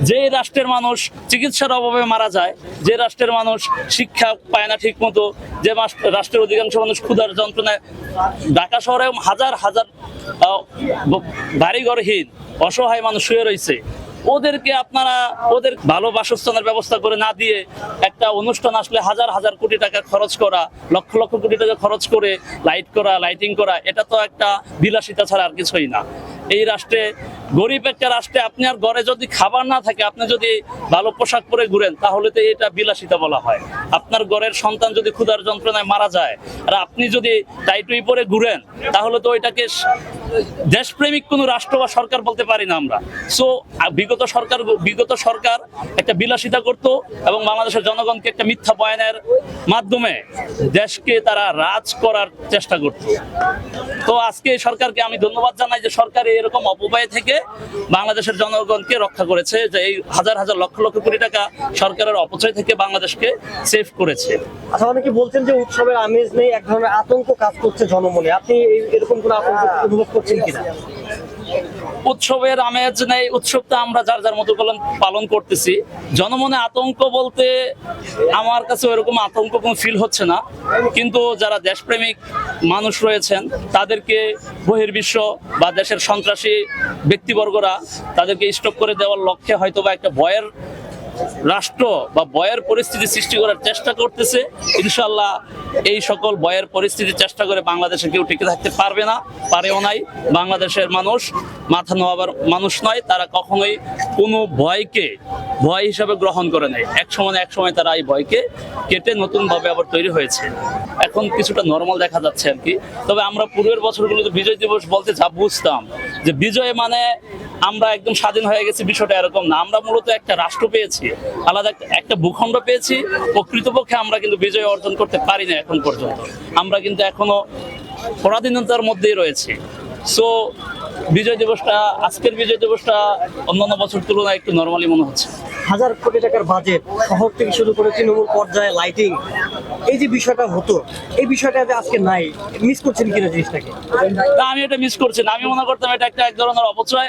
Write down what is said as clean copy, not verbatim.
যে রাষ্ট্রের মানুষ চিকিৎসার অভাবে মারা যায়, যে রাষ্ট্রের মানুষ শিক্ষা পায় না ঠিক মতো, যে রাষ্ট্রের অধিকাংশ মানুষ ক্ষুধার যন্ত্রণায়, ঢাকা শহরে হাজার হাজার বাড়িঘরহীন অসহায় মানুষ শুয়ে রয়েছে, ওদেরকে আপনারা ওদের ভালো বাসস্থানের ব্যবস্থা করে না দিয়ে একটা অনুষ্ঠান আসলে হাজার হাজার কোটি টাকা খরচ করা, লক্ষ লক্ষ কোটি টাকা খরচ করে লাইট করা, লাইটিং করা, এটা তো একটা বিলাসিতা ছাড়া আর কিছুই না। এই রাষ্ট্রে, গরিব একটা রাষ্ট্রে আপনি আর ঘরে যদি খাবার না থাকে, আপনি যদি ভালো পোশাক পরে ঘুরেন, তাহলে তো এটা বিলাসিতা বলা হয়। আপনার ঘরের সন্তান যদি ক্ষুধার যন্ত্রণায় মারা যায় আর আপনি যদি টাইটুই পরে ঘুরেন, তাহলে তো এটাকে দেশপ্রেমিক কোনো রাষ্ট্র বা সরকার বলতে পারি না আমরা। সো বিগত সরকার একটা বিলাসিতা করত এবং বাংলাদেশের জনগণকে একটা মিথ্যা বয়ানের মাধ্যমে দেশকে তারা রাজ করার চেষ্টা করত। তো আজকে এই সরকারকে আমি ধন্যবাদ জানাই যে সরকার এরকম অপব্যয় থেকে বাংলাদেশের জনগণকে রক্ষা করেছে, যে এই হাজার হাজার লক্ষ লক্ষ কোটি টাকা সরকারের অপচয় থেকে বাংলাদেশকে সেভ করেছে। আচ্ছা, অনেকে বলছেন যে উৎসবের আমেজ নেই, এক ধরনের আতঙ্ক কাজ করছে জনমনে, আপনি এরকম কোনো আতঙ্ক অনুভব করছেন কিনা? উৎসবের আমেজ নেই, উৎসবটা আমরা যার যার মতো পালন করতেছি। জনমনে আতঙ্ক বলতে আমার কাছে ওইরকম আতঙ্ক কোনো ফিল হচ্ছে না, কিন্তু যারা দেশপ্রেমিক মানুষ রয়েছেন তাদেরকে বহির্বিশ্ব বা দেশের সন্ত্রাসী ব্যক্তিবর্গরা তাদেরকে স্টপ করে দেওয়ার লক্ষ্যে হয়তো বা একটা ভয়ের রাষ্ট্র বা ভয়ের পরিস্থিতি সৃষ্টি করার চেষ্টা করতেছে। ইনশাল্লাহ এই সকল ভয়ের পরিস্থিতি চেষ্টা করে বাংলাদেশে কেউ টিকে থাকতে পারবে না, পারেও নাই। বাংলাদেশের মানুষ মাথা নোয়াবার মানুষ নয়, তারা কখনোই কোনো ভয়কে ভয় হিসাবে গ্রহণ করে নেয়। এক সময় তারা এই ভয়কে কেটে নতুনভাবে আবার তৈরি হয়েছে। এখন কিছুটা নর্মাল দেখা যাচ্ছে আর কি। তবে আমরা পূর্বের বছরগুলোতে বিজয় দিবস বলতে যা বুঝতাম যে বিজয় মানে আমরা একদম স্বাধীন হয়ে গেছি, বিষয়টা এরকম না। আমরা মূলত একটা রাষ্ট্র পেয়েছি, আলাদা একটা ভূখণ্ড পেয়েছি। প্রকৃতপক্ষে আমরা কিন্তু বিজয় অর্জন করতে পারি না এখন পর্যন্ত। আমরা কিন্তু এখনো পরাধীনতার মধ্যেই রয়েছি। সো আজকের বিজয় দিবসটা অন্যান্য বছর তুলনায় একটু নর্মালি মনে হচ্ছে। হাজার কোটি টাকার বাজেট, শহর থেকে শুরু করে তৃণমূল পর্যায়ে লাইটিং, এই যে বিষয়টা হতো, এই বিষয়টা আজকে নাই, মিস করছেন কিনা জিনিসটাকে? আমি এটা মিস করছি না। আমি মনে করতাম এটা এক ধরনের অপচয়।